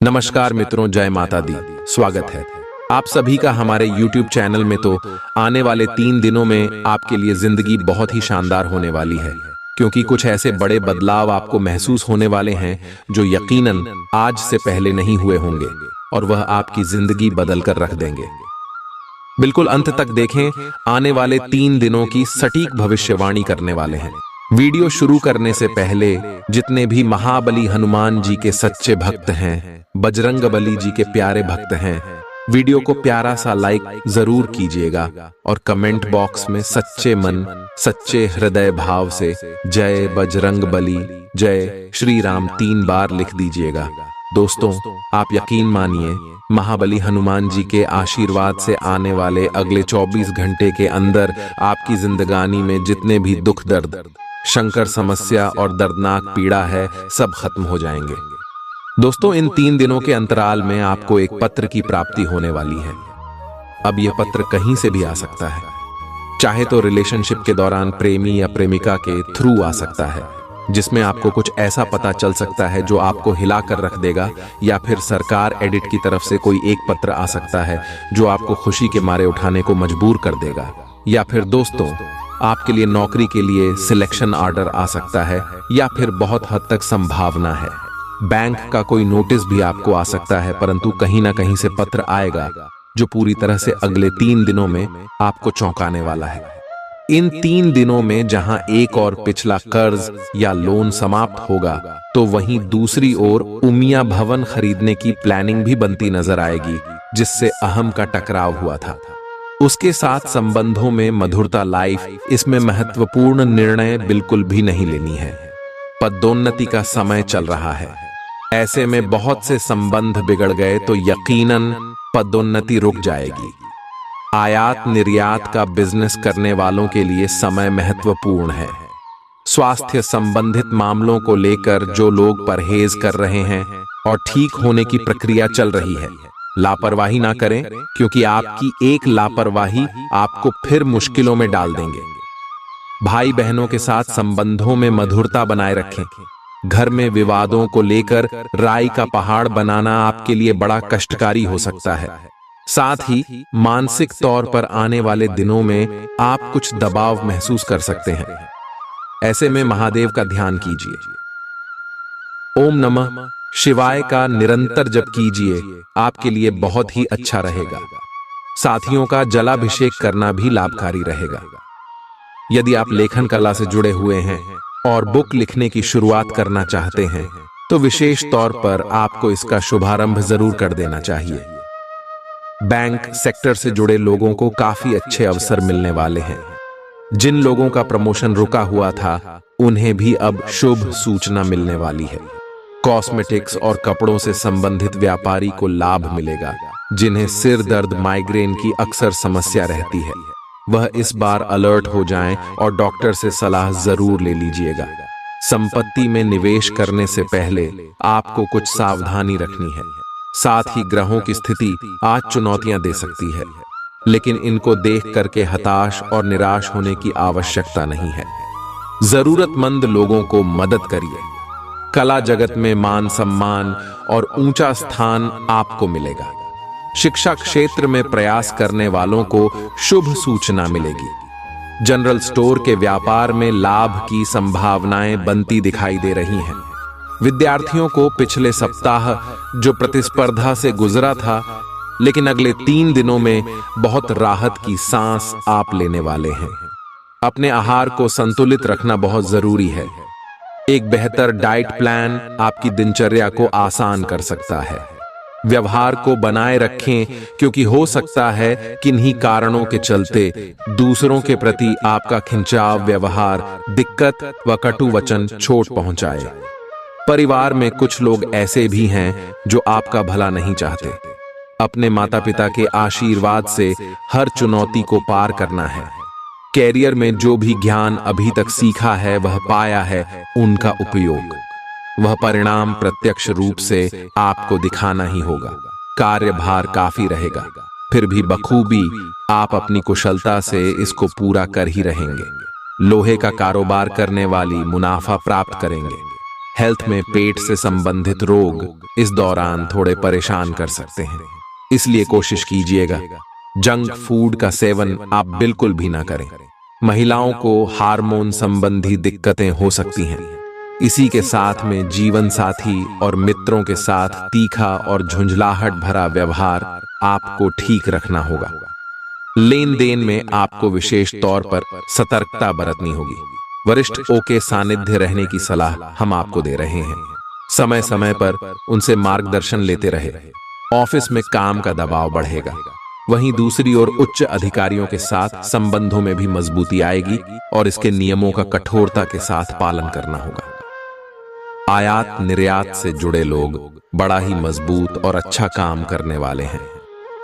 नमस्कार मित्रों, जय माता दी। स्वागत है आप सभी का हमारे YouTube चैनल में। तो आने वाले 3 दिनों में आपके लिए जिंदगी बहुत ही शानदार होने वाली है, क्योंकि कुछ ऐसे बड़े बदलाव आपको महसूस होने वाले हैं जो यकीनन आज से पहले नहीं हुए होंगे, और वह आपकी जिंदगी बदल कर रख देंगे। बिल्कुल अंत तक देखें, आने वाले 3 दिनों की सटीक भविष्यवाणी करने वाले हैं। वीडियो शुरू करने से पहले जितने भी महाबली हनुमान जी के सच्चे भक्त हैं, बजरंगबली जी के प्यारे भक्त हैं, वीडियो को प्यारा सा लाइक जरूर कीजिएगा और कमेंट बॉक्स में सच्चे मन सच्चे हृदय भाव से जय बजरंगबली, जय श्री राम 3 बार लिख दीजिएगा। दोस्तों, आप यकीन मानिए, महाबली हनुमान जी के आशीर्वाद से आने वाले अगले 24 घंटे के अंदर आपकी जिंदगानी में जितने भी दुख दर्द, शंकर समस्या और दर्दनाक पीड़ा है, सब खत्म हो जाएंगे। दोस्तों, इन 3 दिनों के अंतराल में आपको एक पत्र की प्राप्ति होने वाली है। अब यह पत्र कहीं से भी आ सकता है, चाहे तो रिलेशनशिप के दौरान प्रेमी या प्रेमिका के थ्रू आ सकता है, जिसमें आपको कुछ ऐसा पता चल सकता है जो आपको हिला कर रख देगा, या फिर सरकार एडिट की तरफ से कोई एक पत्र आ सकता है जो आपको खुशी के मारे उठाने को मजबूर कर देगा, या फिर दोस्तों आपके लिए नौकरी के लिए सिलेक्शन ऑर्डर आ सकता है, या फिर बहुत हद तक संभावना है बैंक का कोई नोटिस भी आपको आ सकता है। परंतु कहीं ना कहीं से पत्र आएगा जो पूरी तरह से अगले 3 दिनों में आपको चौंकाने वाला है। इन 3 दिनों में जहां एक और पिछला कर्ज या लोन समाप्त होगा, तो वहीं दूसरी ओर उमिया भवन खरीदने की प्लानिंग भी बनती नजर आएगी, जिससे अहम का टकराव हुआ था। उसके साथ संबंधों में मधुरता लाइफ, इसमें महत्वपूर्ण निर्णय बिल्कुल भी नहीं लेनी है। पदोन्नति का समय चल रहा है, ऐसे में बहुत से संबंध बिगड़ गए तो यकीनन पदोन्नति रुक जाएगी। आयात निर्यात का बिजनेस करने वालों के लिए समय महत्वपूर्ण है। स्वास्थ्य संबंधित मामलों को लेकर जो लोग परहेज कर रहे हैं और ठीक होने की प्रक्रिया चल रही है, लापरवाही ना करें, क्योंकि आपकी एक लापरवाही आपको फिर मुश्किलों में डाल देंगे। भाई बहनों के साथ संबंधों में मधुरता बनाए रखें। घर में विवादों को लेकर राई का पहाड़ बनाना आपके लिए बड़ा कष्टकारी हो सकता है। साथ ही मानसिक तौर पर आने वाले दिनों में आप कुछ दबाव महसूस कर सकते हैं। ऐसे में महादेव का ध्यान कीजिए। ओम नमः शिवाय का निरंतर जप कीजिए, आपके लिए बहुत ही अच्छा रहेगा। साथियों का जलाभिषेक करना भी लाभकारी रहेगा। यदि आप लेखन कला से जुड़े हुए हैं और बुक लिखने की शुरुआत करना चाहते हैं, तो विशेष तौर पर आपको इसका शुभारंभ जरूर कर देना चाहिए। बैंक सेक्टर से जुड़े लोगों को काफी अच्छे अवसर मिलने वाले हैं। जिन लोगों का प्रमोशन रुका हुआ था, उन्हें भी अब शुभ सूचना मिलने वाली है। कॉस्मेटिक्स और कपड़ों से संबंधित व्यापारी को लाभ मिलेगा। जिन्हें सिर दर्द, माइग्रेन की अक्सर समस्या रहती है, वह इस बार अलर्ट हो जाएं और डॉक्टर से सलाह जरूर ले लीजिएगा। संपत्ति में निवेश करने से पहले आपको कुछ सावधानी रखनी है। साथ ही ग्रहों की स्थिति आज चुनौतियां दे सकती है, लेकिन इनको देख करके हताश और निराश होने की आवश्यकता नहीं है। जरूरतमंद लोगों को मदद करिए। कला जगत में मान सम्मान और ऊंचा स्थान आपको मिलेगा। शिक्षा क्षेत्र में प्रयास करने वालों को शुभ सूचना मिलेगी। जनरल स्टोर के व्यापार में लाभ की संभावनाएं बनती दिखाई दे रही हैं। विद्यार्थियों को पिछले सप्ताह जो प्रतिस्पर्धा से गुजरा था, लेकिन अगले 3 दिनों में बहुत राहत की सांस आप लेने वाले हैं। अपने आहार को संतुलित रखना बहुत जरूरी है। एक बेहतर डाइट प्लान आपकी दिनचर्या को आसान कर सकता है। व्यवहार को बनाए रखें, क्योंकि हो सकता है किन्हीं कारणों के चलते दूसरों के प्रति आपका खिंचाव व्यवहार दिक्कत व कटु वचन चोट पहुंचाए। परिवार में कुछ लोग ऐसे भी हैं जो आपका भला नहीं चाहते। अपने माता पिता के आशीर्वाद से हर चुनौती को पार करना है। कैरियर में जो भी ज्ञान अभी तक सीखा है, वह पाया है, उनका उपयोग, वह परिणाम प्रत्यक्ष रूप से आपको दिखाना ही होगा। कार्यभार काफी रहेगा, फिर भी बखूबी आप अपनी कुशलता से इसको पूरा कर ही रहेंगे। लोहे का कारोबार करने वाली मुनाफा प्राप्त करेंगे। हेल्थ में पेट से संबंधित रोग इस दौरान थोड़े परेशान कर सकते हैं, इसलिए कोशिश कीजिएगा जंक फूड का सेवन आप बिल्कुल भी ना करें। महिलाओं को हार्मोन संबंधी दिक्कतें हो सकती हैं। इसी के साथ में जीवन साथी और मित्रों के साथ तीखा और झुंझलाहट भरा व्यवहार आपको ठीक रखना होगा। लेन देन में आपको विशेष तौर पर सतर्कता बरतनी होगी। वरिष्ठों के सानिध्य रहने की सलाह हम आपको दे रहे हैं। समय समय पर उनसे मार्गदर्शन लेते रहे। ऑफिस में काम का दबाव बढ़ेगा, वहीं दूसरी ओर उच्च अधिकारियों के साथ संबंधों में भी मजबूती आएगी और इसके नियमों का कठोरता के साथ पालन करना होगा। आयात निर्यात से जुड़े लोग बड़ा ही मजबूत और अच्छा काम करने वाले हैं।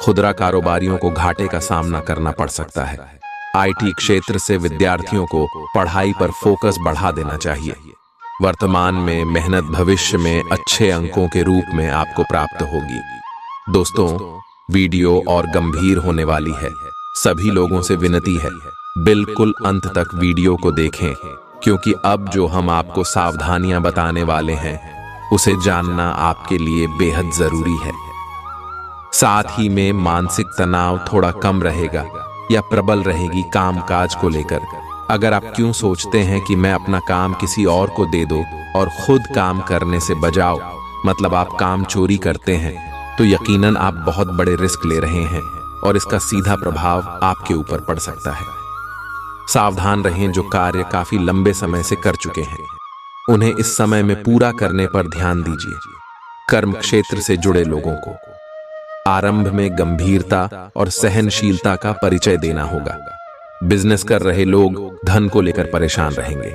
खुदरा कारोबारियों को घाटे का सामना करना पड़ सकता है। आईटी क्षेत्र से विद्यार्थियों को पढ़ाई पर फोकस बढ़ा देना चाहिए। वर्तमान में मेहनत भविष्य में अच्छे अंकों के रूप में आपको प्राप्त होगी। दोस्तों, वीडियो और गंभीर होने वाली है। सभी लोगों से विनती है बिल्कुल अंत तक वीडियो को देखें, क्योंकि अब जो हम आपको सावधानियां बताने वाले हैं उसे जानना आपके लिए बेहद जरूरी है। साथ ही में मानसिक तनाव थोड़ा कम रहेगा या प्रबल रहेगी कामकाज को लेकर। अगर आप क्यों सोचते हैं कि मैं अपना काम किसी और को दे दो और खुद काम करने से बजाओ, मतलब आप काम चोरी करते हैं, तो यकीनन आप बहुत बड़े रिस्क ले रहे हैं और इसका सीधा प्रभाव आपके ऊपर पड़ सकता है। सावधान रहें, जो कार्य काफी लंबे समय से कर चुके हैं उन्हें इस समय में पूरा करने पर ध्यान दीजिए। कर्म क्षेत्र से जुड़े लोगों को आरंभ में गंभीरता और सहनशीलता का परिचय देना होगा। बिजनेस कर रहे लोग धन को लेकर परेशान रहेंगे।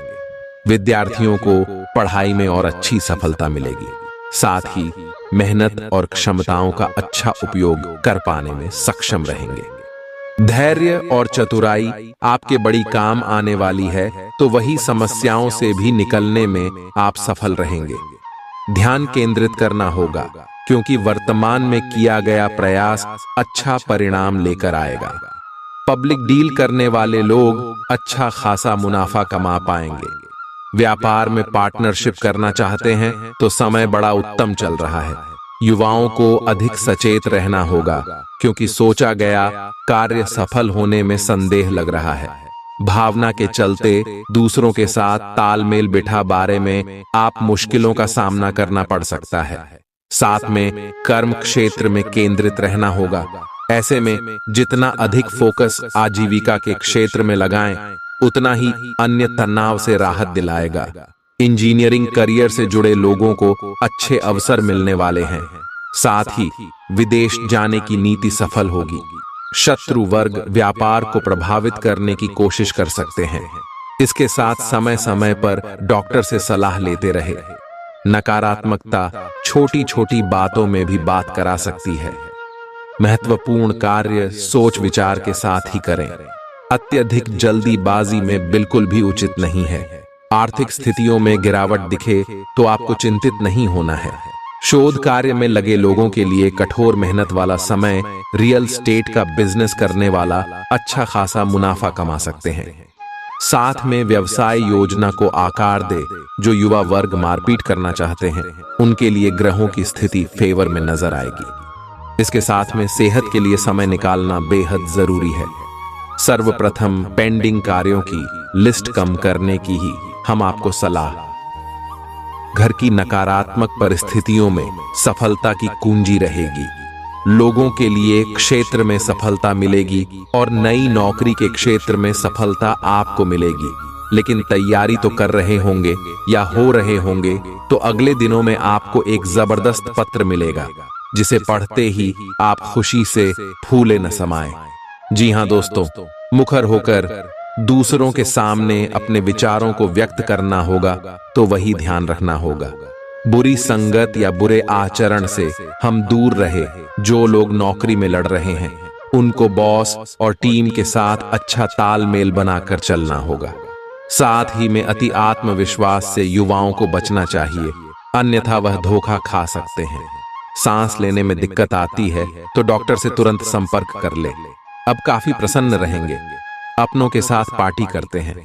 विद्यार्थियों को पढ़ाई में और अच्छी सफलता मिलेगी। साथ ही मेहनत और क्षमताओं का अच्छा उपयोग कर पाने में सक्षम रहेंगे। धैर्य और चतुराई आपके बड़ी काम आने वाली है, तो वही समस्याओं से भी निकलने में आप सफल रहेंगे। ध्यान केंद्रित करना होगा, क्योंकि वर्तमान में किया गया प्रयास अच्छा परिणाम लेकर आएगा। पब्लिक डील करने वाले लोग अच्छा खासा मुनाफा कमा पाएंगे। व्यापार में पार्टनरशिप करना चाहते हैं तो समय बड़ा उत्तम चल रहा है। युवाओं को अधिक सचेत रहना होगा, क्योंकि सोचा गया कार्य सफल होने में संदेह लग रहा है। भावना के चलते दूसरों के साथ तालमेल बिठा बारे में आप मुश्किलों का सामना करना पड़ सकता है। साथ में कर्म क्षेत्र में केंद्रित रहना होगा। ऐसे में जितना अधिक फोकस आजीविका के क्षेत्र में लगाएं, उतना ही अन्य तनाव से राहत दिलाएगा। इंजीनियरिंग करियर से जुड़े लोगों को अच्छे अवसर मिलने वाले हैं। साथ ही विदेश जाने की नीति सफल होगी। शत्रु वर्ग व्यापार को प्रभावित करने की कोशिश कर सकते हैं। इसके साथ समय समय पर डॉक्टर से सलाह लेते रहे। नकारात्मकता छोटी छोटी बातों में भी बात करा सकती है। महत्वपूर्ण कार्य सोच विचार के साथ ही करें। अत्यधिक जल्दीबाजी में बिल्कुल भी उचित नहीं है। आर्थिक स्थितियों में गिरावट दिखे तो आपको चिंतित नहीं होना है। शोध कार्य में लगे लोगों के लिए कठोर मेहनत वाला समय। रियल एस्टेट का बिजनेस करने वाला अच्छा खासा मुनाफा कमा सकते हैं। साथ में व्यवसाय योजना को आकार दे। जो युवा वर्ग मारपीट करना चाहते हैं उनके लिए ग्रहों की स्थिति फेवर में नजर आएगी। इसके साथ में सेहत के लिए समय निकालना बेहद जरूरी है। सर्वप्रथम पेंडिंग कार्यों की लिस्ट कम करने की ही हम आपको सलाह। घर की नकारात्मक परिस्थितियों में सफलता की कुंजी रहेगी। लोगों के लिए क्षेत्र में सफलता मिलेगी और नई नौकरी के क्षेत्र में सफलता आपको मिलेगी। लेकिन तैयारी तो कर रहे होंगे या हो रहे होंगे, तो अगले दिनों में आपको एक जबरदस्त पत्र मिलेगा, जिसे पढ़ते ही आप खुशी से फूले न समाएं। जी हाँ दोस्तों, मुखर होकर दूसरों के सामने अपने विचारों को व्यक्त करना होगा, तो वही ध्यान रखना होगा। बुरी संगत या बुरे आचरण से हम दूर रहे। जो लोग नौकरी में लड़ रहे हैं उनको बॉस और टीम के साथ अच्छा तालमेल बनाकर चलना होगा। साथ ही में अति आत्मविश्वास से युवाओं को बचना चाहिए, अन्यथा वह धोखा खा सकते हैं। सांस लेने में दिक्कत आती है तो डॉक्टर से तुरंत संपर्क कर ले। अब काफी प्रसन्न रहेंगे। अपनों के साथ पार्टी करते हैं।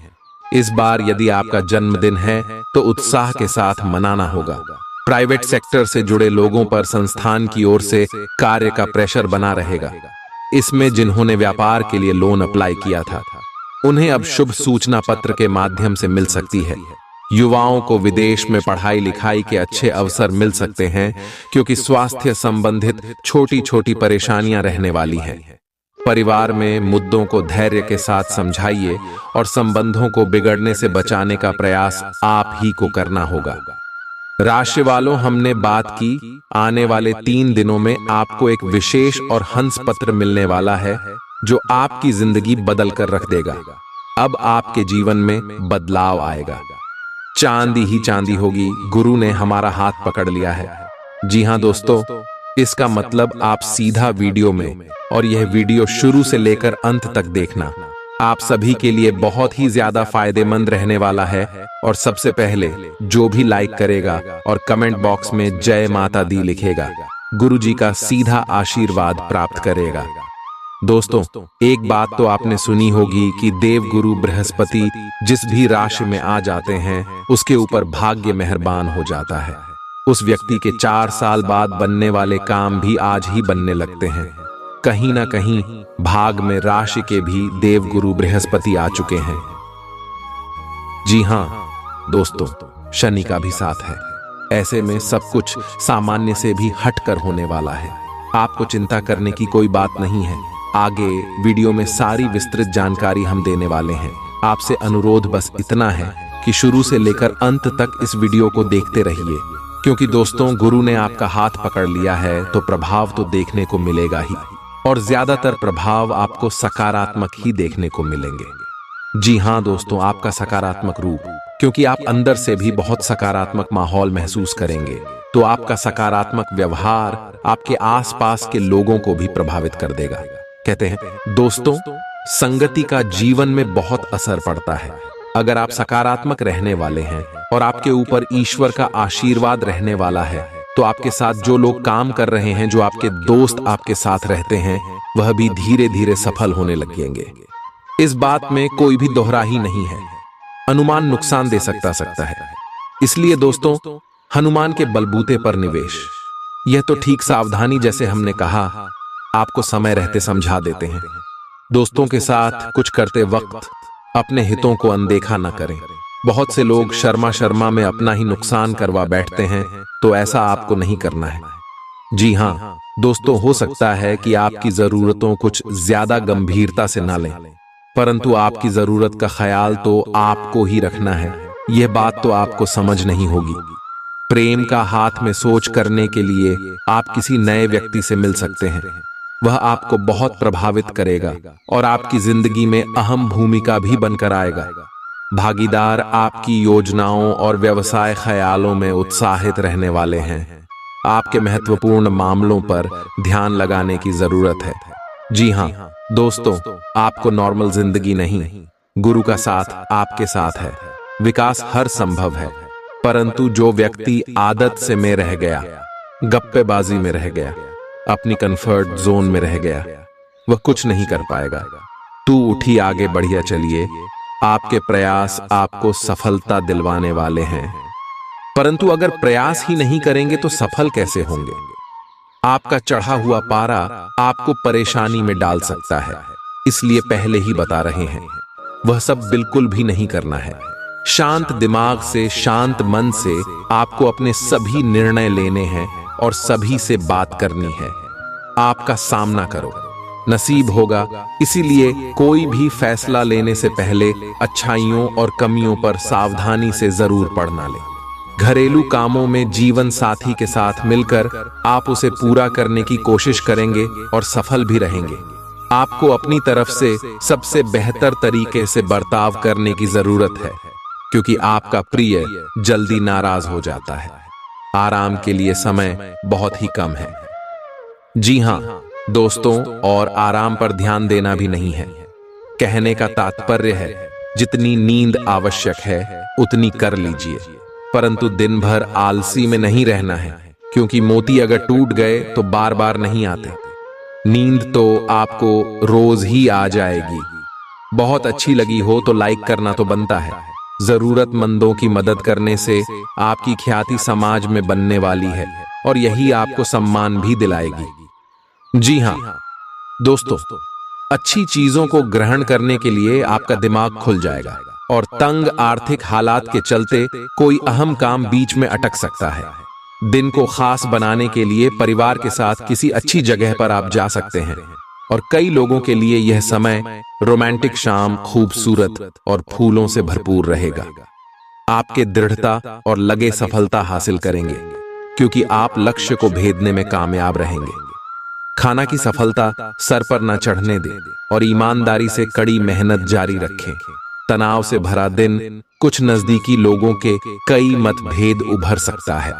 इस बार यदि आपका जन्मदिन है तो उत्साह के साथ मनाना होगा। प्राइवेट सेक्टर से जुड़े लोगों पर संस्थान की ओर से कार्य का प्रेशर बना रहेगा। इसमें जिन्होंने व्यापार के लिए लोन अप्लाई किया था उन्हें अब शुभ सूचना पत्र के माध्यम से मिल सकती है। युवाओं को विदेश में पढ़ाई लिखाई के अच्छे अवसर मिल सकते हैं क्योंकि स्वास्थ्य संबंधित छोटी छोटी परेशानियां रहने वाली हैं। परिवार में मुद्दों को धैर्य के साथ समझाइए और संबंधों को बिगड़ने से बचाने का प्रयास आप ही को करना होगा। राशि वालों, हमने बात की आने वाले 3 दिनों में आपको एक विशेष और हंस पत्र मिलने वाला है जो आपकी जिंदगी बदल कर रख देगा। अब आपके जीवन में बदलाव आएगा। चांदी ही चांदी होगी। गुरु ने हमारा हाथ पकड़ लिया है। जी हां दोस्तों, इसका मतलब आप सीधा वीडियो में, और यह वीडियो शुरू से लेकर अंत तक देखना। आप सभी के लिए बहुत ही ज्यादा फायदेमंद रहने वाला है। और सबसे पहले जो भी लाइक करेगा और कमेंट बॉक्स में जय माता दी लिखेगा, गुरु जी का सीधा आशीर्वाद प्राप्त करेगा। दोस्तों, एक बात तो आपने सुनी होगी कि देव गुरु बृहस्पति जिस भी राशि में आ जाते हैं उसके ऊपर भाग्य मेहरबान हो जाता है। उस व्यक्ति के 4 साल बाद बनने वाले काम भी आज ही बनने लगते हैं। कहीं ना कहीं भाग में राशि के भी देव गुरु बृहस्पति आ चुके हैं। जी हां दोस्तों, शनि का भी साथ है। ऐसे में सब कुछ सामान्य से भी हटकर होने वाला है। आपको चिंता करने की कोई बात नहीं है। आगे वीडियो में सारी विस्तृत जानकारी हम देने वाले हैं। आपसे अनुरोध बस इतना है कि शुरू से लेकर अंत तक इस वीडियो को देखते रहिए, क्योंकि दोस्तों गुरु ने आपका हाथ पकड़ लिया है तो प्रभाव तो देखने को मिलेगा ही, और ज्यादातर प्रभाव आपको सकारात्मक ही देखने को मिलेंगे। जी हां दोस्तों, आपका सकारात्मक रूप, क्योंकि आप अंदर से भी बहुत सकारात्मक माहौल महसूस करेंगे, तो आपका सकारात्मक व्यवहार आपके आसपास के लोगों को भी प्रभावित कर देगा। कहते हैं दोस्तों, संगति का जीवन में बहुत असर पड़ता है। अगर आप सकारात्मक रहने वाले हैं और आपके ऊपर ईश्वर का आशीर्वाद रहने वाला है, तो आपके साथ जो लोग काम कर रहे हैं, जो आपके दोस्त आपके साथ रहते हैं, वह भी धीरे धीरे सफल होने लगेंगे। इस बात में कोई भी दोहरा ही नहीं है। अनुमान नुकसान दे सकता है। इसलिए दोस्तों, हनुमान के बलबूते पर निवेश, यह तो ठीक सावधानी जैसे हमने कहा, आपको समय रहते समझा देते हैं। दोस्तों के साथ कुछ करते वक्त अपने हितों को अनदेखा न करें। बहुत से लोग शर्मा में अपना ही नुकसान करवा बैठते हैं, तो ऐसा आपको नहीं करना है। जी हां दोस्तों, हो सकता है कि आपकी जरूरतों कुछ ज्यादा गंभीरता से ना लें, परंतु आपकी जरूरत का ख्याल तो आपको ही रखना है। यह बात तो आपको समझ नहीं होगी। प्रेम का हाथ में सोच करने के लिए आप किसी नए व्यक्ति से मिल सकते हैं। वह आपको बहुत प्रभावित करेगा और आपकी जिंदगी में अहम भूमिका भी बनकर आएगा। भागीदार आपकी योजनाओं और व्यवसाय ख्यालों में उत्साहित रहने वाले हैं। आपके महत्वपूर्ण मामलों पर ध्यान लगाने की जरूरत है। जी हां दोस्तों, आपको नॉर्मल जिंदगी नहीं, गुरु का साथ आपके साथ है। विकास हर संभव है, परंतु जो व्यक्ति आदत से में रह गया, गप्पेबाजी में रह गया, अपनी कंफर्ट जोन में रह गया, वह कुछ नहीं कर पाएगा। तू उठी आगे बढ़िया चलिए। आपके प्रयास आपको सफलता दिलवाने वाले हैं, परंतु अगर प्रयास ही नहीं करेंगे तो सफल कैसे होंगे? आपका चढ़ा हुआ पारा आपको परेशानी में डाल सकता है, इसलिए पहले ही बता रहे हैं, वह सब बिल्कुल भी नहीं करना है। शांत दिमाग से, शांत मन से आपको अपने सभी निर्णय लेने हैं और सभी से बात करनी है। आपका सामना करो, नसीब होगा। इसीलिए कोई भी फैसला लेने से पहले अच्छाइयों और कमियों पर सावधानी से जरूर पढ़ना लें। घरेलू कामों में जीवन साथी के साथ मिलकर आप उसे पूरा करने की कोशिश करेंगे और सफल भी रहेंगे। आपको अपनी तरफ से सबसे बेहतर तरीके से बर्ताव करने की जरूरत है, क्योंकि आपका प्रिय जल्दी नाराज हो जाता है। आराम के लिए समय बहुत ही कम है। जी हां दोस्तों, और आराम पर ध्यान देना भी नहीं है। कहने का तात्पर्य है, जितनी नींद आवश्यक है उतनी कर लीजिए, परंतु दिन भर आलसी में नहीं रहना है, क्योंकि मोती अगर टूट गए तो बार बार नहीं आते। नींद तो आपको रोज ही आ जाएगी। बहुत अच्छी लगी हो तो लाइक करना तो बनता है। जरूरतमंदों की मदद करने से आपकी ख्याति समाज में बनने वाली है और यही आपको सम्मान भी दिलाएगी। जी हाँ दोस्तों, अच्छी चीजों को ग्रहण करने के लिए आपका दिमाग खुल जाएगा और तंग आर्थिक हालात के चलते कोई अहम काम बीच में अटक सकता है। दिन को खास बनाने के लिए परिवार के साथ किसी अच्छी जगह पर आप जा सकते हैं और कई लोगों के लिए यह समय रोमांटिक शाम खूबसूरत और फूलों से भरपूर रहेगा। आपके दृढ़ता और लगे सफलता हासिल करेंगे क्योंकि आप लक्ष्य को भेदने में कामयाब रहेंगे। खाना की सफलता सर पर न चढ़ने दें और ईमानदारी से कड़ी मेहनत जारी रखें। तनाव से भरा दिन, कुछ नजदीकी लोगों के कई मतभेद उभर सकता है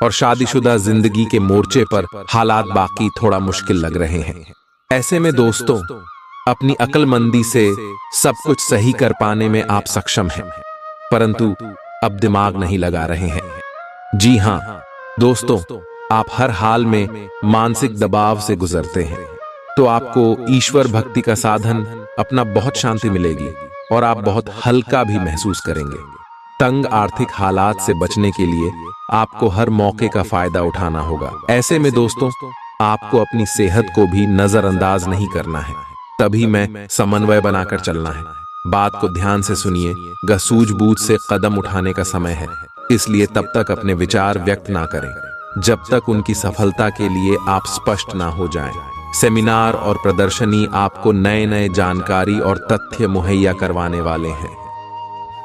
और शादीशुदा जिंदगी के मोर्चे पर हालात बाकी थोड़ा मुश्किल लग रहे हैं। ऐसे में दोस्तों, अपनी अक्लमंदी से सब कुछ सही कर पाने में आप सक्षम हैं, परंतु अब दिमाग नहीं लगा रहे हैं। जी हां दोस्तों, आप हर हाल में मानसिक दबाव से गुजरते हैं, तो आपको ईश्वर भक्ति का साधन अपना बहुत शांति मिलेगी और आप बहुत हल्का भी महसूस करेंगे। तंग आर्थिक हालात से बचने के लिए आपको हर मौके का फायदा उठाना होगा। ऐसे में दोस्तों, आपको अपनी सेहत को भी नजरअंदाज नहीं करना है, तभी मैं समन्वय बनाकर चलना है। बात को ध्यान से सुनिए। सूझबूझ से कदम उठाने का समय है, इसलिए तब तक अपने विचार व्यक्त ना करें जब तक उनकी सफलता के लिए आप स्पष्ट ना हो जाएं। सेमिनार और प्रदर्शनी आपको नए नए जानकारी और तथ्य मुहैया करवाने वाले हैं।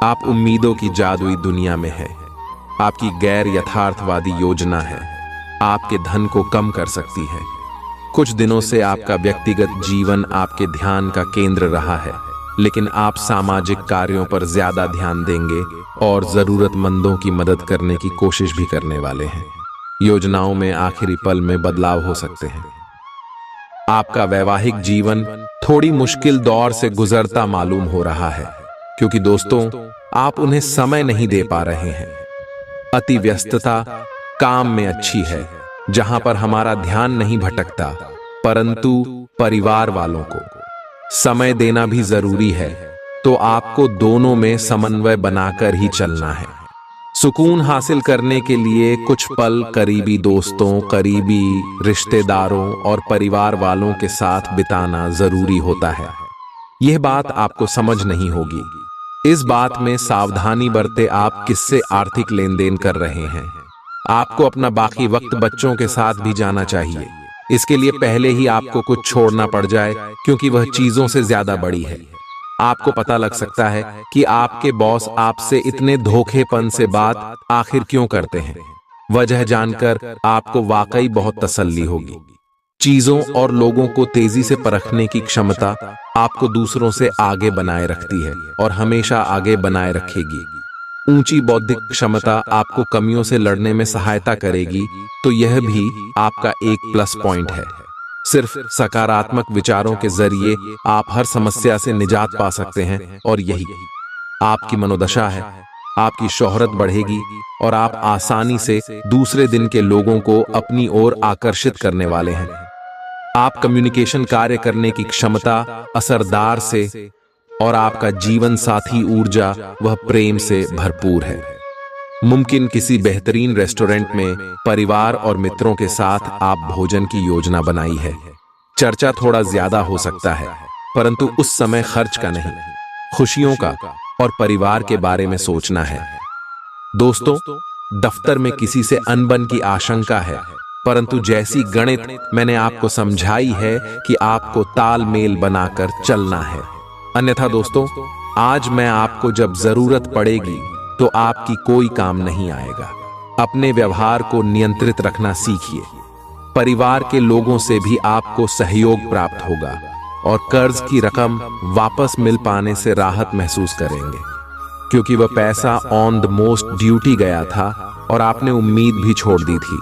आप उम्मीदों की जादुई दुनिया में हैं। आपकी गैर यथार्थवादी योजना है आपके धन को कम कर सकती है। कुछ दिनों से आपका व्यक्तिगत जीवन आपके ध्यान का केंद्र रहा है, लेकिन आप सामाजिक कार्यों पर ज्यादा ध्यान देंगे और जरूरतमंदों की मदद करने की कोशिश भी करने वाले हैं। योजनाओं में आखिरी पल में बदलाव हो सकते हैं। आपका वैवाहिक जीवन थोड़ी मुश्किल दौर से गुजरता मालूम हो रहा है, क्योंकि दोस्तों, आप उन्हें समय नहीं दे पा रहे हैं। अति व्यस्तता काम में अच्छी है, जहां पर हमारा ध्यान नहीं भटकता, परंतु परिवार वालों को समय देना भी जरूरी है, तो आपको दोनों में समन्वय बनाकर ही चलना है। सुकून हासिल करने के लिए कुछ पल करीबी दोस्तों, करीबी रिश्तेदारों और परिवार वालों के साथ बिताना जरूरी होता है। यह बात आपको समझ नहीं होगी। इस बात में सावधानी बरते आप किससे आर्थिक लेन देन कर रहे हैं। आपको अपना बाकी वक्त बच्चों के साथ भी जाना चाहिए। इसके लिए पहले ही आपको कुछ छोड़ना पड़ जाए, क्योंकि वह चीजों से ज्यादा बड़ी है। आपको पता लग सकता है कि आपके बॉस आपसे इतने धोखेपन से बात आखिर क्यों करते हैं। वजह जानकर आपको वाकई बहुत तसल्ली होगी। चीजों और लोगों को तेजी से परखने की क्षमता आपको दूसरों से आगे बनाए रखती है और हमेशा आगे बनाए रखेगी। ऊंची बौद्धिक क्षमता आपको कमियों से लड़ने में सहायता करेगी, तो यह भी आपका एक प्लस पॉइंट है। सिर्फ सकारात्मक विचारों के जरिए आप हर समस्या से निजात पा सकते हैं और यही आपकी मनोदशा है। आपकी शोहरत बढ़ेगी और आप आसानी से दूसरे दिन के लोगों को अपनी ओर आकर्षित करने वाले हैं। आप कम्युनिकेशन कार्य करने की क्षमता असरदार से और आपका जीवन साथी ऊर्जा वह प्रेम से भरपूर है। मुमकिन किसी बेहतरीन रेस्टोरेंट में परिवार और मित्रों के साथ आप भोजन की योजना बनाई है। चर्चा थोड़ा ज्यादा हो सकता है, परंतु उस समय खर्च का नहीं, खुशियों का और परिवार के बारे में सोचना है। दोस्तों, दफ्तर में किसी से अनबन की आशंका है, परंतु जैसी गणित मैंने आपको समझाई है कि आपको तालमेल बनाकर चलना है। अन्यथा दोस्तों, आज मैं आपको जब जरूरत पड़ेगी तो आपकी कोई काम नहीं आएगा। अपने व्यवहार को नियंत्रित रखना सीखिए। परिवार के लोगों से भी आपको सहयोग प्राप्त होगा और कर्ज की रकम वापस मिल पाने से राहत महसूस करेंगे, क्योंकि वह पैसा ऑन द मोस्ट ड्यूटी गया था और आपने उम्मीद भी छोड़ दी थी।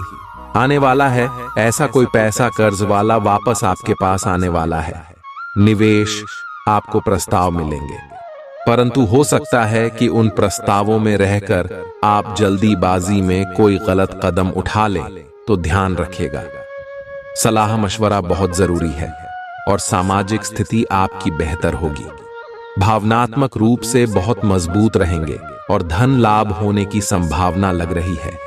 आने वाला है ऐसा कोई पैसा कर्ज वाला वापस आपके पास आने वाला है। निवेश आपको प्रस्ताव मिलेंगे, परंतु हो सकता है कि उन प्रस्तावों में रहकर आप जल्दीबाजी में कोई गलत कदम उठा लें, तो ध्यान रखिएगा। सलाह मशवरा बहुत जरूरी है और सामाजिक स्थिति आपकी बेहतर होगी। भावनात्मक रूप से बहुत मजबूत रहेंगे और धन लाभ होने की संभावना लग रही है।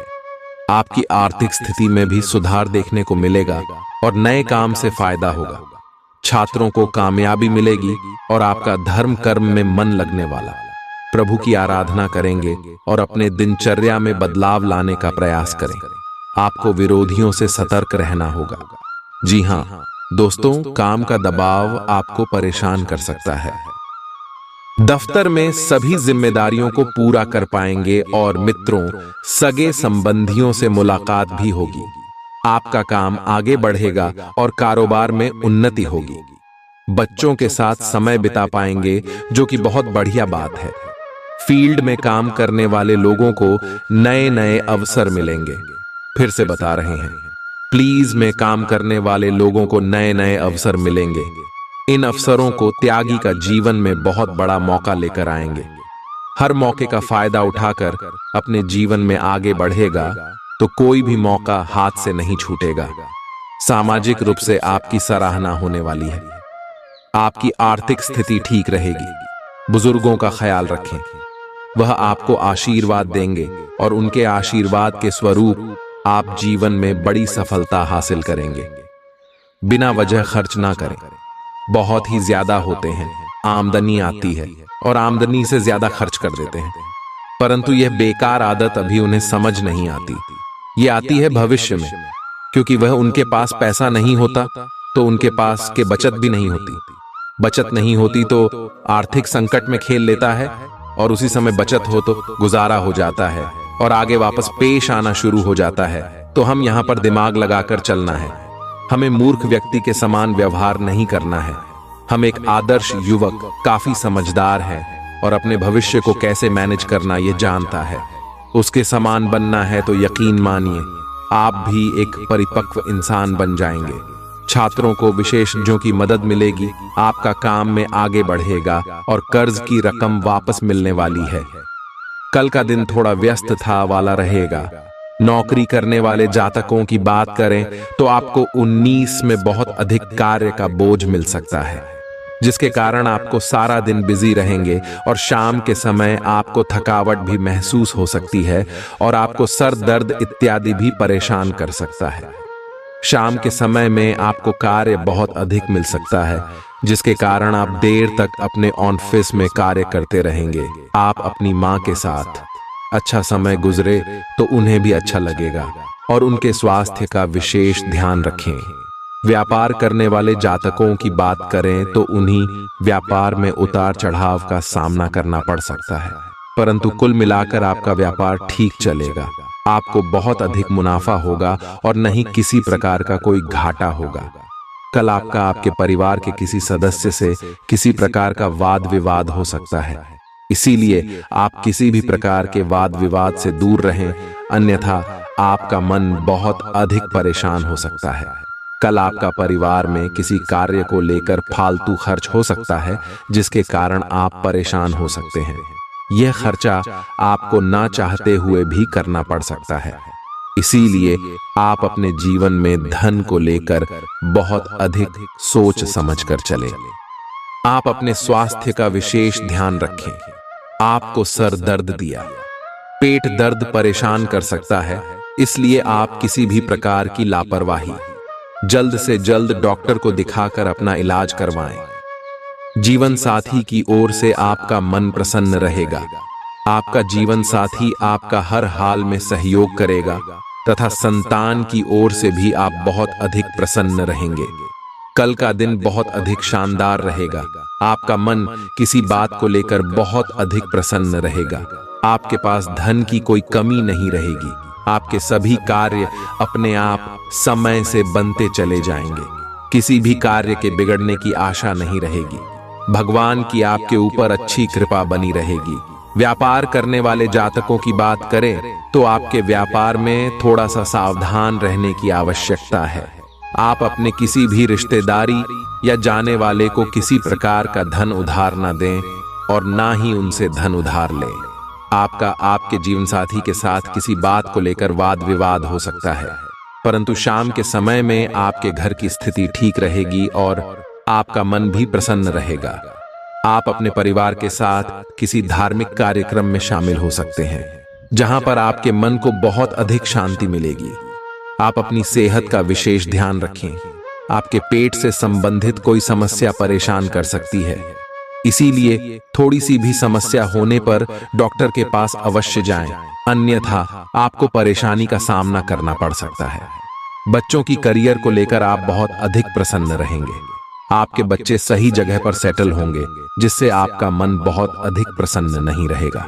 आपकी आर्थिक स्थिति में भी सुधार देखने को मिलेगा और नए काम से फायदा होगा। छात्रों को कामयाबी मिलेगी और आपका धर्म कर्म में मन लगने वाला। प्रभु की आराधना करेंगे और अपने दिनचर्या में बदलाव लाने का प्रयास करें। आपको विरोधियों से सतर्क रहना होगा। जी हाँ दोस्तों, काम का दबाव आपको परेशान कर सकता है। दफ्तर में सभी जिम्मेदारियों को पूरा कर पाएंगे और मित्रों, सगे संबंधियों से मुलाकात भी होगी। आपका काम आगे बढ़ेगा और कारोबार में उन्नति होगी। बच्चों के साथ समय बिता पाएंगे, जो कि बहुत बढ़िया बात है। फील्ड में काम करने वाले लोगों को नए नए अवसर मिलेंगे। फिर से बता रहे हैं, प्लीज में काम करने वाले लोगों को नए नए अवसर मिलेंगे। इन अवसरों को त्यागी का जीवन में बहुत बड़ा मौका लेकर आएंगे। हर मौके का फायदा उठाकर अपने जीवन में आगे बढ़ेगा तो कोई भी मौका हाथ से नहीं छूटेगा। सामाजिक रूप से आपकी सराहना होने वाली है। आपकी आर्थिक स्थिति ठीक रहेगी। बुजुर्गों का ख्याल रखें, वह आपको आशीर्वाद देंगे और उनके आशीर्वाद के स्वरूप आप जीवन में बड़ी सफलता हासिल करेंगे। बिना वजह खर्च ना करें। बहुत ही ज्यादा होते हैं, आमदनी आती है और आमदनी से ज्यादा खर्च कर देते हैं, परंतु यह बेकार आदत अभी उन्हें समझ नहीं आती। ये आती है भविष्य में, क्योंकि वह उनके पास पैसा नहीं होता तो उनके पास के बचत भी नहीं होती। बचत नहीं होती तो आर्थिक संकट में खेल लेता है और उसी समय बचत हो तो गुजारा हो जाता है और आगे वापस पेश आना शुरू हो जाता है। तो हम यहाँ पर दिमाग लगाकर चलना है। हमें मूर्ख व्यक्ति के समान व्यवहार नहीं करना है। हम एक आदर्श युवक काफी समझदार है और अपने भविष्य को कैसे मैनेज करना ये जानता है। उसके समान बनना है तो यकीन मानिए आप भी एक परिपक्व इंसान बन जाएंगे। छात्रों को विशेषज्ञों की मदद मिलेगी। आपका काम में आगे बढ़ेगा और कर्ज की रकम वापस मिलने वाली है। कल का दिन थोड़ा व्यस्त था वाला रहेगा। नौकरी करने वाले जातकों की बात करें तो आपको 19 में बहुत अधिक कार्य का बोझ मिल सकता है, जिसके कारण आपको सारा दिन बिजी रहेंगे और शाम के समय आपको थकावट भी महसूस हो सकती है और आपको सर दर्द इत्यादि भी परेशान कर सकता है। शाम के समय में आपको कार्य बहुत अधिक मिल सकता है, जिसके कारण आप देर तक अपने ऑफिस में कार्य करते रहेंगे। आप अपनी माँ के साथ अच्छा समय गुजरे तो उन्हें भी अच्छा लगेगा और उनके स्वास्थ्य का विशेष ध्यान रखें। व्यापार करने वाले जातकों की बात करें तो उन्हीं व्यापार में उतार चढ़ाव का सामना करना पड़ सकता है, परंतु कुल मिलाकर आपका व्यापार ठीक चलेगा। आपको बहुत अधिक मुनाफा होगा और नहीं किसी प्रकार का कोई घाटा होगा। कल आपका आपके परिवार के किसी सदस्य से किसी प्रकार का वाद विवाद हो सकता है, इसीलिए आप किसी भी प्रकार के वाद विवाद से दूर रहें, अन्यथा आपका मन बहुत अधिक परेशान हो सकता है। कल आपका परिवार में किसी कार्य को लेकर फालतू खर्च हो सकता है, जिसके कारण आप परेशान हो सकते हैं। यह खर्चा आपको ना चाहते हुए भी करना पड़ सकता है, इसीलिए आप अपने जीवन में धन को लेकर बहुत अधिक सोच समझकर चलें। आप अपने स्वास्थ्य का विशेष ध्यान रखें। आपको सर दर्द दिया, पेट दर्द परेशान कर सकता है, इसलिए आप किसी भी प्रकार की लापरवाही जल्द से जल्द डॉक्टर को दिखाकर अपना इलाज करवाएं। जीवन साथी की ओर से आपका मन प्रसन्न रहेगा। आपका जीवन साथी आपका हर हाल में सहयोग करेगा तथा संतान की ओर से भी आप बहुत अधिक प्रसन्न रहेंगे। कल का दिन बहुत अधिक शानदार रहेगा। आपका मन किसी बात को लेकर बहुत अधिक प्रसन्न रहेगा। आपके पास धन की कोई कमी नहीं रहेगी। आपके सभी कार्य अपने आप समय से बनते चले जाएंगे। किसी भी कार्य के बिगड़ने की आशा नहीं रहेगी। भगवान की आपके ऊपर अच्छी कृपा बनी रहेगी। व्यापार करने वाले जातकों की बात करें तो आपके व्यापार में थोड़ा सा सावधान रहने की आवश्यकता है। आप अपने किसी भी रिश्तेदारी या जाने वाले को किसी प्रकार का धन उधार न दें और ना ही उनसे धन उधार लें। आपका आपके जीवन साथी के साथ किसी बात को लेकर वाद विवाद हो सकता है, परंतु शाम के समय में आपके घर की स्थिति ठीक रहेगी और आपका मन भी प्रसन्न रहेगा। आप अपने परिवार के साथ किसी धार्मिक कार्यक्रम में शामिल हो सकते हैं, जहां पर आपके मन को बहुत अधिक शांति मिलेगी। आप अपनी सेहत का विशेष ध्यान रखें। आपके पेट से संबंधित कोई समस्या परेशान कर सकती है, इसीलिए थोड़ी सी भी समस्या होने पर डॉक्टर के पास अवश्य जाएं, अन्यथा आपको परेशानी का सामना करना पड़ सकता है। बच्चों की करियर को लेकर आप बहुत अधिक प्रसन्न रहेंगे। आपके बच्चे सही जगह पर सेटल होंगे, जिससे आपका मन बहुत अधिक प्रसन्न नहीं रहेगा।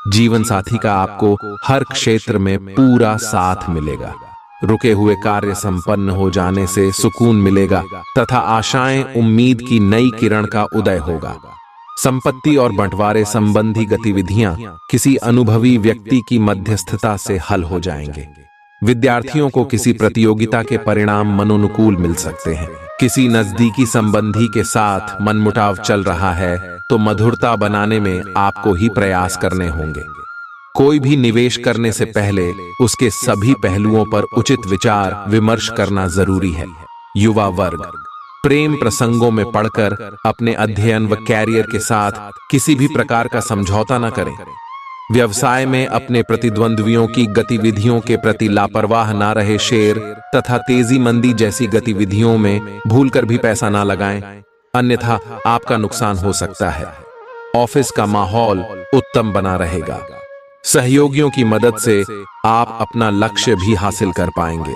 जीवन साथी का आपको हर क्षेत्र में पूरा साथ मिलेगा। रुके हुए कार्य संपन्न हो जाने से सुकून मिलेगा तथा आशाएं, उम्मीद की नई किरण का उदय होगा। संपत्ति और बंटवारे संबंधी गतिविधियां किसी अनुभवी व्यक्ति की मध्यस्थता से हल हो जाएंगे। विद्यार्थियों को किसी प्रतियोगिता के परिणाम मनोनुकूल मिल सकते हैं। किसी नजदीकी संबंधी के साथ मनमुटाव चल रहा है तो मधुरता बनाने में आपको ही प्रयास करने होंगे। कोई भी निवेश करने से पहले उसके सभी पहलुओं पर उचित विचार विमर्श करना जरूरी है। युवा वर्ग, प्रेम प्रसंगों में पड़कर अपने अध्ययन व कैरियर के साथ किसी भी प्रकार का समझौता न करें। व्यवसाय में अपने प्रतिद्वंद्वियों की गतिविधियों के प्रति लापरवाह ना रहे शेर तथा तेजी मंदी जैसी गतिविधियों में भूलकर भी पैसा ना लगाएं, अन्यथा आपका नुकसान हो सकता है। ऑफिस का माहौल उत्तम बना रहेगा। सहयोगियों की मदद से आप अपना लक्ष्य भी हासिल कर पाएंगे।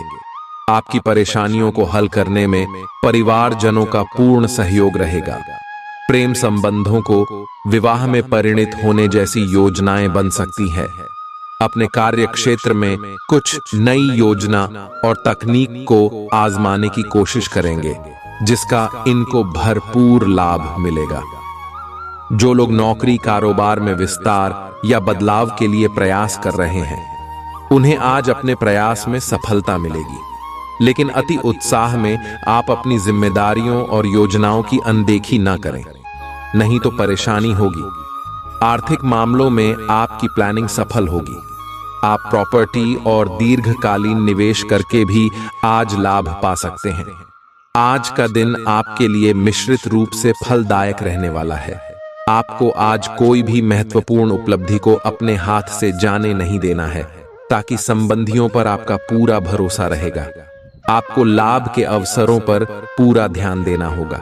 आपकी परेशानियों को हल करने में परिवारजनों का पूर्ण सहयोग रहेगा। प्रेम संबंधों को विवाह में परिणित होने जैसी योजनाएं बन सकती हैं। अपने कार्य क्षेत्र में कुछ नई योजना और तकनीक को आजमाने की कोशिश करेंगे, जिसका इनको भरपूर लाभ मिलेगा। जो लोग नौकरी कारोबार में विस्तार या बदलाव के लिए प्रयास कर रहे हैं, उन्हें आज अपने प्रयास में सफलता मिलेगी। लेकिन अति उत्साह में आप अपनी जिम्मेदारियों और योजनाओं की अनदेखी ना करें, नहीं तो परेशानी होगी। आर्थिक मामलों में आपकी प्लानिंग सफल होगी। आप प्रॉपर्टी और दीर्घकालीन निवेश करके भी आज लाभ पा सकते हैं। आज का दिन आपके लिए मिश्रित रूप से फलदायक रहने वाला है। आपको आज कोई भी महत्वपूर्ण उपलब्धि को अपने हाथ से जाने नहीं देना है, ताकि संबंधियों पर आपका पूरा भरोसा रहेगा। आपको लाभ के अवसरों पर पूरा ध्यान देना होगा।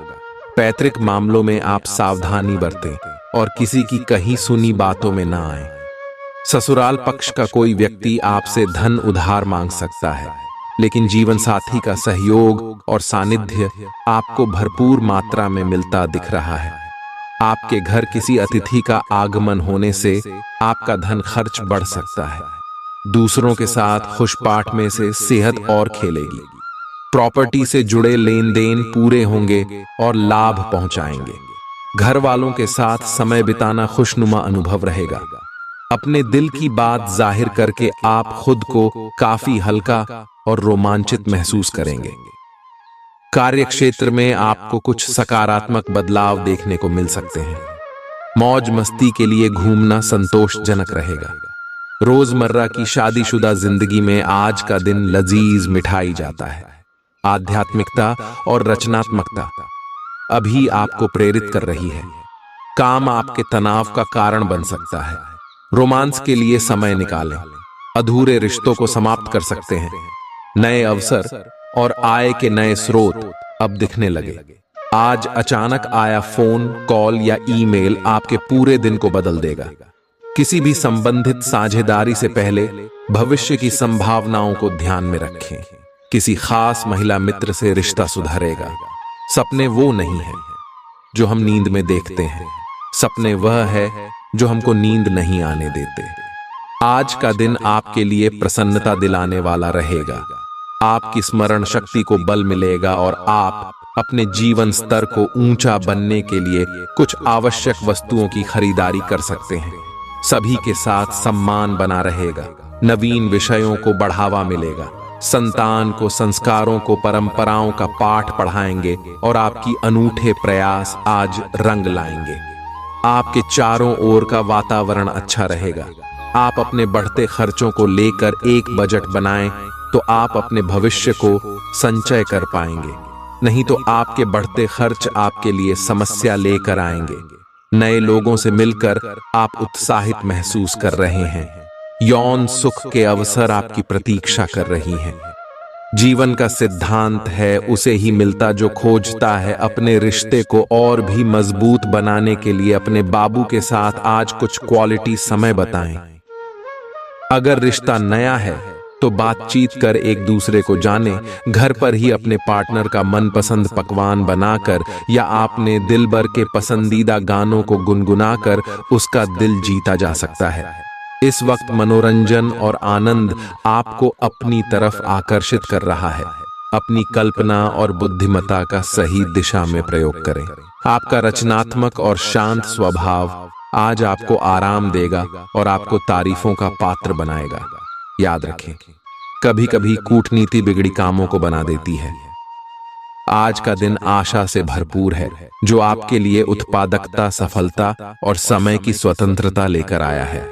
पैतृक मामलों में आप सावधानी बरतें और किसी की कही सुनी बातों में ना आएं। ससुराल पक्ष का कोई व्यक्ति आपसे धन उधार मांग सकता है, लेकिन जीवन साथी का सहयोग और सानिध्य आपको भरपूर मात्रा में मिलता दिख रहा है। आपके घर किसी अतिथि का आगमन होने से आपका धन खर्च बढ़ सकता है। दूसरों के साथ खुशपाठ में से सेहत और खेलेगी। प्रॉपर्टी से जुड़े लेन देन पूरे होंगे और लाभ पहुंचाएंगे। घर वालों के साथ समय बिताना खुशनुमा अनुभव रहेगा। अपने दिल की बात जाहिर करके आप खुद को काफी हल्का और रोमांचित महसूस करेंगे। कार्य क्षेत्र में आपको कुछ सकारात्मक बदलाव देखने को मिल सकते हैं। मौज मस्ती के लिए घूमना संतोषजनक रहेगा। रोजमर्रा की शादीशुदा जिंदगी में आज का दिन लजीज मिठाई जाता है। आध्यात्मिकता और रचनात्मकता अभी आपको प्रेरित कर रही है। काम आपके तनाव का कारण बन सकता है। रोमांस के लिए समय निकालें। अधूरे रिश्तों को समाप्त कर सकते हैं। नए अवसर और आय के नए स्रोत अब दिखने लगे। आज अचानक आया फोन कॉल या ईमेल आपके पूरे दिन को बदल देगा। किसी भी संबंधित साझेदारी से पहले भविष्य की संभावनाओं को ध्यान में रखें। किसी खास महिला मित्र से रिश्ता सुधरेगा। सपने वो नहीं है जो हम नींद में देखते हैं, सपने वह है जो हमको नींद नहीं आने देते। आज का दिन आपके लिए प्रसन्नता दिलाने वाला रहेगा। आपकी स्मरण शक्ति को बल मिलेगा और आप अपने जीवन स्तर को ऊंचा बनने के लिए कुछ आवश्यक वस्तुओं की खरीदारी कर सकते हैं। सभी के साथ सम्मान बना रहेगा। नवीन विषयों को बढ़ावा मिलेगा। संतान को संस्कारों को परंपराओं का पाठ पढ़ाएंगे और आपकी अनूठे प्रयास आज रंग लाएंगे। आपके चारों ओर का वातावरण अच्छा रहेगा। आप अपने बढ़ते खर्चों को लेकर एक बजट बनाएं तो आप अपने भविष्य को संचय कर पाएंगे, नहीं तो आपके बढ़ते खर्च आपके लिए समस्या लेकर आएंगे। नए लोगों से मिलकर आप उत्साहित महसूस कर रहे हैं। यौन सुख के अवसर आपकी प्रतीक्षा कर रही हैं। जीवन का सिद्धांत है उसे ही मिलता जो खोजता है। अपने रिश्ते को और भी मजबूत बनाने के लिए अपने बाबू के साथ आज कुछ क्वालिटी समय बिताएं। अगर रिश्ता नया है तो बातचीत कर एक दूसरे को जाने। घर पर ही अपने पार्टनर का मनपसंद पकवान बनाकर या आपने दिल भर के पसंदीदा गानों को गुनगुनाकर उसका दिल जीता जा सकता है। इस वक्त मनोरंजन और आनंद आपको अपनी तरफ आकर्षित कर रहा है। अपनी कल्पना और बुद्धिमत्ता का सही दिशा में प्रयोग करें। आपका रचनात्मक और शांत स्वभाव आज आपको आराम देगा और आपको तारीफों का पात्र बनाएगा। याद रखें, कभी कभी कूटनीति बिगड़ी कामों को बना देती है। आज का दिन आशा से भरपूर है जो आपके लिए उत्पादकता, सफलता और समय की स्वतंत्रता लेकर आया है।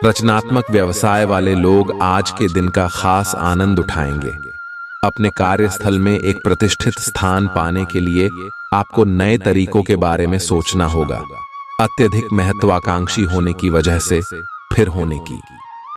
रचनात्मक व्यवसाय वाले लोग आज के दिन का खास आनंद उठाएंगे। अपने कार्यस्थल में एक प्रतिष्ठित स्थान पाने के लिए आपको नए तरीकों के बारे में सोचना होगा। अत्यधिक महत्वाकांक्षी होने की वजह से फिर होने की